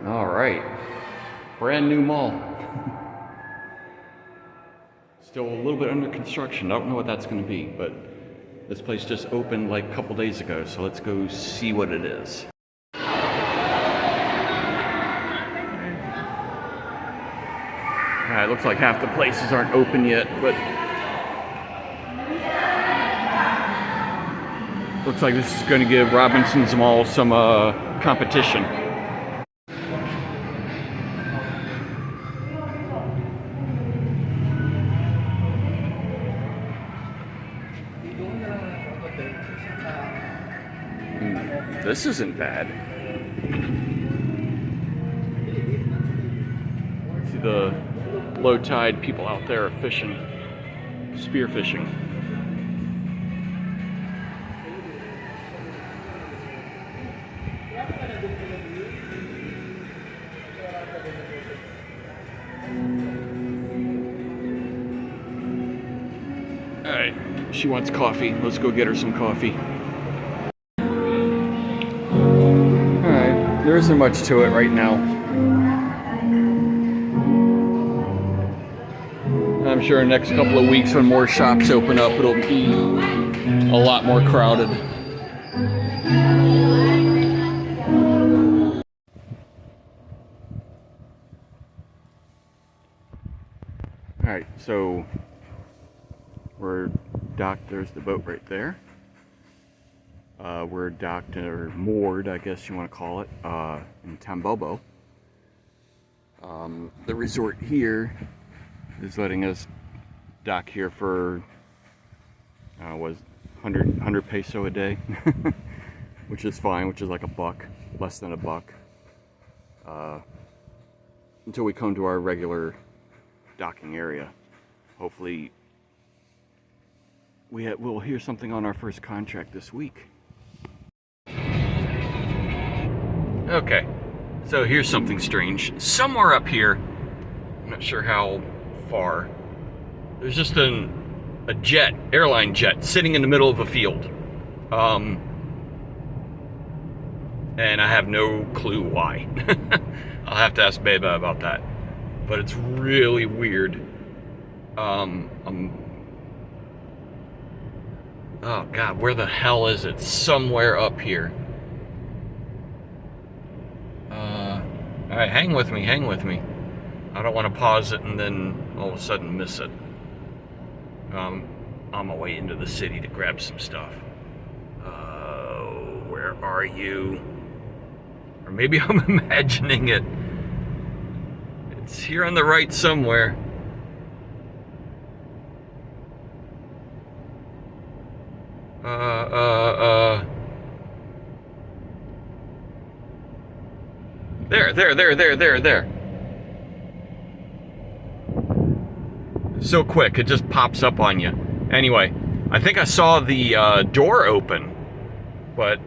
All right, brand new mall. Still a little bit under construction. I don't know what that's going to be, but this place just opened like a couple days ago, so let's go see what it is. It looks like half the places aren't open yet, but looks like this is going to give Robinson's Mall some competition. This isn't bad. See the low tide people out there are fishing, spear fishing. All right, she wants coffee. Let's go get her some coffee. All right, there isn't much to it right now. I'm sure in the next couple of weeks when more shops open up, it'll be a lot more crowded. All right, so we're docked. There's the boat right there. We're docked or moored, I guess you want to call it, in Tambobo. The resort here is letting us dock here for was 100 peso a day, which is fine, which is like $1, less than $1, until we come to our regular docking area. Hopefully we'll hear something on our first contract this week. Okay, so here's something strange. Somewhere up here, I'm not sure how far, there's just a jet, airline jet, sitting in the middle of a field. And I have no clue why. I'll have to ask Beba about that. But it's really weird. Oh God, where the hell is it? Somewhere up here. Alright, hang with me. I don't want to pause it and then all of a sudden miss it. On my way into the city to grab some stuff. Where are you? Or maybe I'm imagining it. It's here on the right somewhere. There. So quick, it just pops up on you. Anyway, I think I saw the door open, but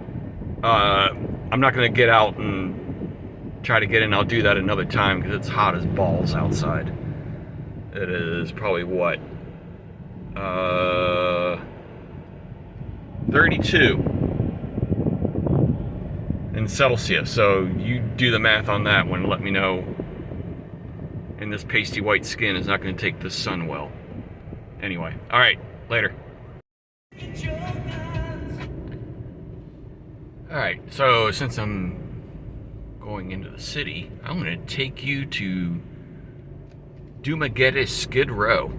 I'm not gonna get out and try to get in. I'll do that another time because it's hot as balls outside. It is probably what? 32 in Celsius, so you do the math on that one and let me know. And this pasty white skin is not going to take the sun well. Anyway, all right, later. All right, so since I'm going into the city, I'm going to take you to Dumaguete Skid Row.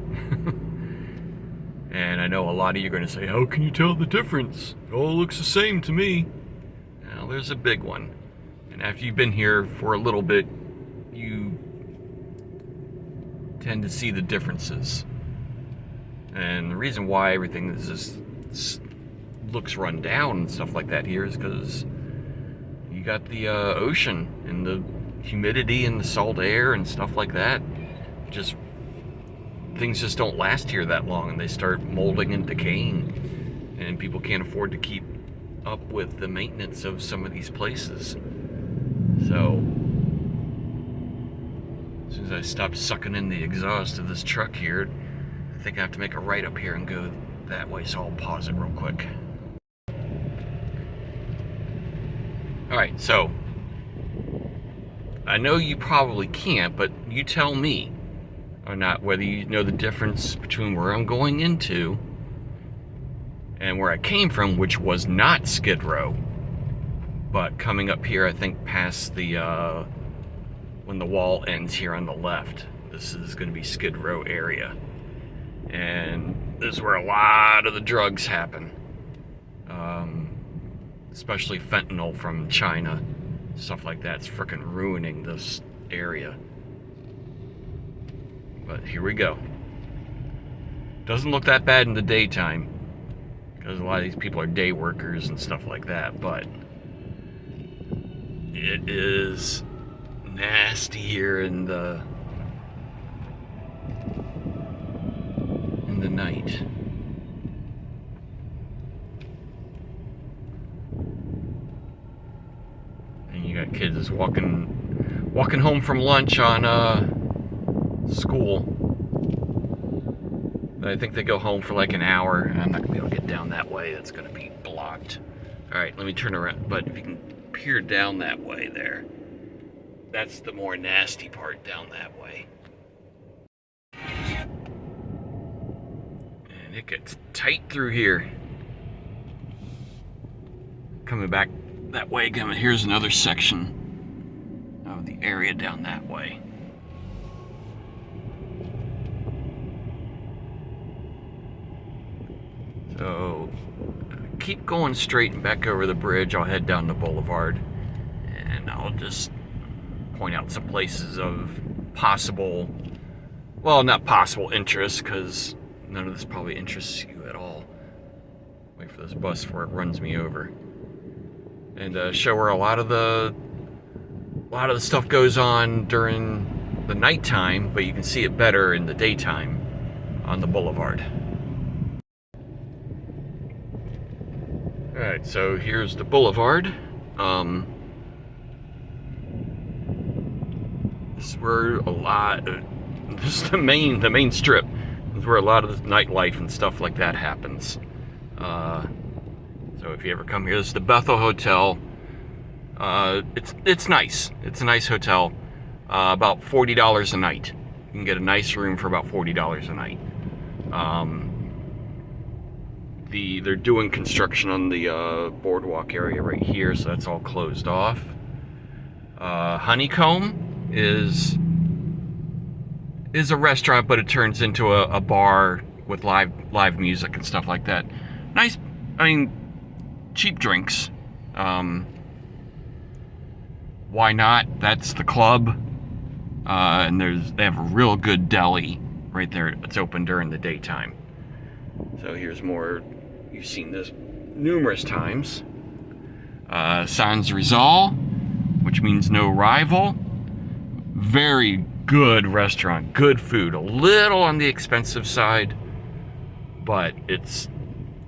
And I know a lot of you are going to say, how can you tell the difference? It all looks the same to me. Well, there's a big one. And after you've been here for a little bit, you tend to see the differences. And the reason why everything looks run down and stuff like that here is because you got the ocean and the humidity and the salt air and stuff like that. Things just don't last here that long, and they start molding and decaying, and people can't afford to keep up with the maintenance of some of these places. So as soon as I stop sucking in the exhaust of this truck here, I think I have to make a right up here and go that way, so I'll pause it real quick. Alright, so I know you probably can't, but you tell me or not whether you know the difference between where I'm going into and where I came from, which was not Skid Row. But coming up here, I think past the, when the wall ends here on the left, this is going to be Skid Row area. And this is where a lot of the drugs happen. Especially fentanyl from China. Stuff like that's freaking ruining this area. But here we go. Doesn't look that bad in the daytime, because a lot of these people are day workers and stuff like that, but it is nasty here in the night. And you got kids just walking home from lunch on school. But I think they go home for like an hour, and I'm not gonna be able to get down that way. That's gonna be blocked. All right, let me turn around. But if you can peer down that way there, that's the more nasty part down that way. And it gets tight through here. Coming back that way, here's another section of the area down that way. So keep going straight and back over the bridge. I'll head down the boulevard and I'll just point out some places of possible, well, not possible interest, because none of this probably interests you at all. Wait for this bus before it runs me over. And show where a lot of the stuff goes on during the nighttime, but you can see it better in the daytime on the boulevard. Alright, so here's the boulevard. This is where this is the main strip. This is where a lot of the nightlife and stuff like that happens. So if you ever come here, this is the Bethel Hotel. It's nice. It's a nice hotel. About $40 a night. You can get a nice room for about $40 a night. They're doing construction on the boardwalk area right here, so that's all closed off. Honeycomb is a restaurant, but it turns into a bar with live music and stuff like that. Nice, I mean, cheap drinks. Why not? That's the club. And they have a real good deli right there. It's open during the daytime. So here's more. You've seen this numerous times. Sans Rizal, which means no rival. Very good restaurant, good food. A little on the expensive side, but it's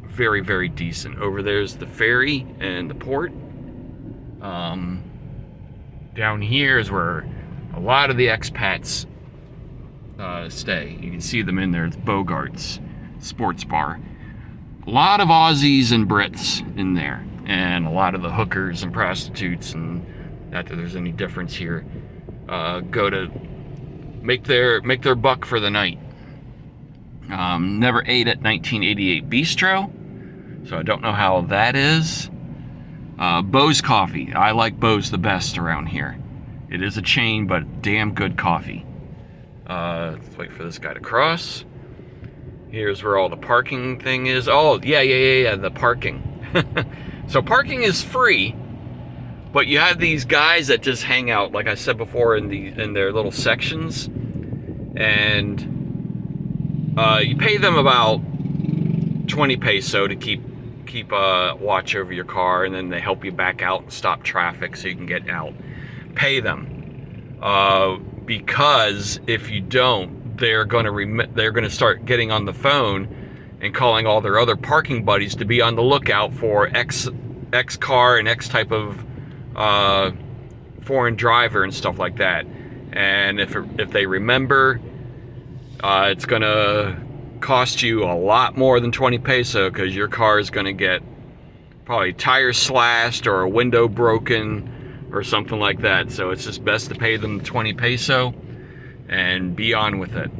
very, very decent. Over there's the ferry and the port. Down here is where a lot of the expats stay. You can see them in there. It's Bogart's Sports Bar. A lot of Aussies and Brits in there, and a lot of the hookers and prostitutes, and not that there's any difference here, go to make their buck for the night. Never ate at 1988 Bistro, so I don't know how that is. Bo's Coffee. I like Bo's the best around here. It is a chain, but damn good coffee. Let's wait for this guy to cross. Here's where all the parking thing is. Oh, yeah, the parking. So parking is free, but you have these guys that just hang out, like I said before, in their little sections, and you pay them about 20 peso to keep watch over your car, and then they help you back out and stop traffic so you can get out. Pay them, because if you don't, they're gonna start getting on the phone and calling all their other parking buddies to be on the lookout for X car and X type of foreign driver and stuff like that. And if they remember, it's gonna cost you a lot more than 20 peso, because your car is gonna get probably tires slashed or a window broken or something like that. So it's just best to pay them 20 peso and be on with it.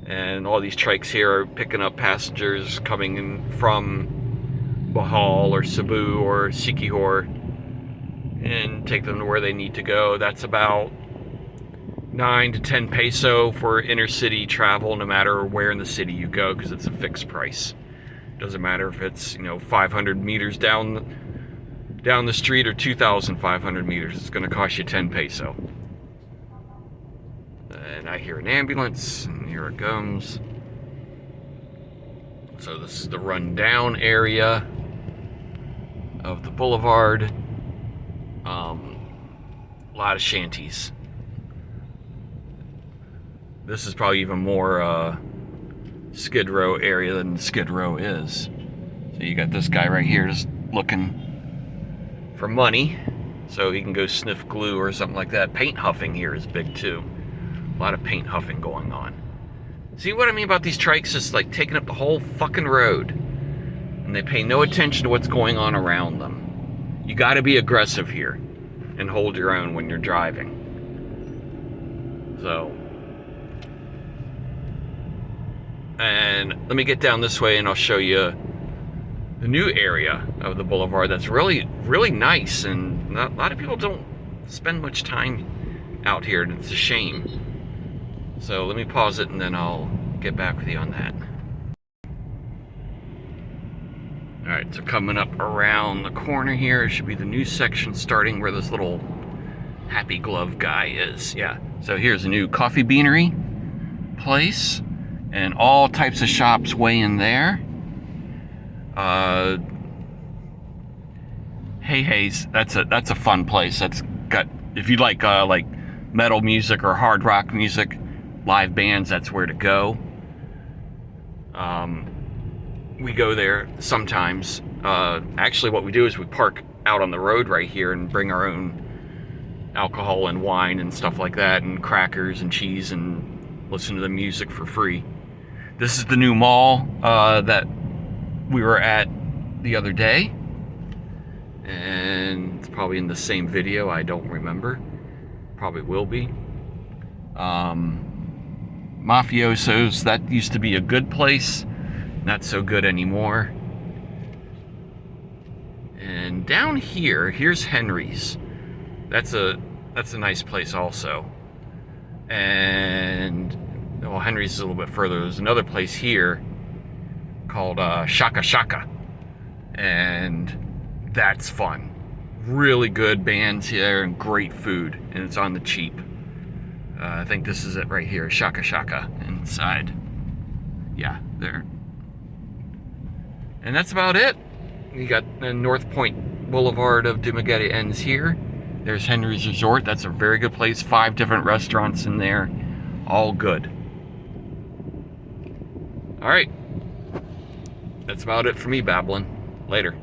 And all these trikes here are picking up passengers coming in from Bohol or Cebu or Siquijor and take them to where they need to go. That's about 9 to 10 peso for intercity travel, no matter where in the city you go, because it's a fixed price. Doesn't matter if it's 500 meters down the street or 2,500 meters. It's going to cost you 10 peso. And I hear an ambulance, and here it comes. So this is the rundown area of the boulevard. A lot of shanties. This is probably even more Skid Row area than Skid Row is. So you got this guy right here just looking for money so he can go sniff glue or something like that. Paint huffing here is big too. A lot of paint huffing going on. See what I mean about these trikes? Just like taking up the whole fucking road. And they pay no attention to what's going on around them. You gotta be aggressive here and hold your own when you're driving. So, and let me get down this way and I'll show you the new area of the boulevard that's really, really nice, and a lot of people don't spend much time out here, and it's a shame. So let me pause it and then I'll get back with you on that. Alright, so coming up around the corner here should be the new section, starting where this little Happy Glove guy is. Yeah, so here's a new coffee beanery place and all types of shops way in there. Hey Hay's, that's a fun place. That's got, if you like metal music or hard rock music, live bands, that's where to go. We go there sometimes. Actually, what we do is we park out on the road right here and bring our own alcohol and wine and stuff like that, and crackers and cheese, and listen to the music for free. This is the new mall that we were at the other day, and it's probably in the same video. I don't remember. Probably will be. Mafiosos, that used to be a good place. Not so good anymore. And down here, here's Henry's. That's a nice place also. And well, Henry's is a little bit further. There's another place here called Shaka Shaka, and that's fun. Really good bands here and great food, and it's on the cheap. I think this is it right here, Shaka Shaka inside. Yeah, there. And that's about it. You got the North Point Boulevard of Dumaguete ends here. There's Henry's Resort. That's a very good place. 5 different restaurants in there, all good. All right. That's about it for me, babbling. Later.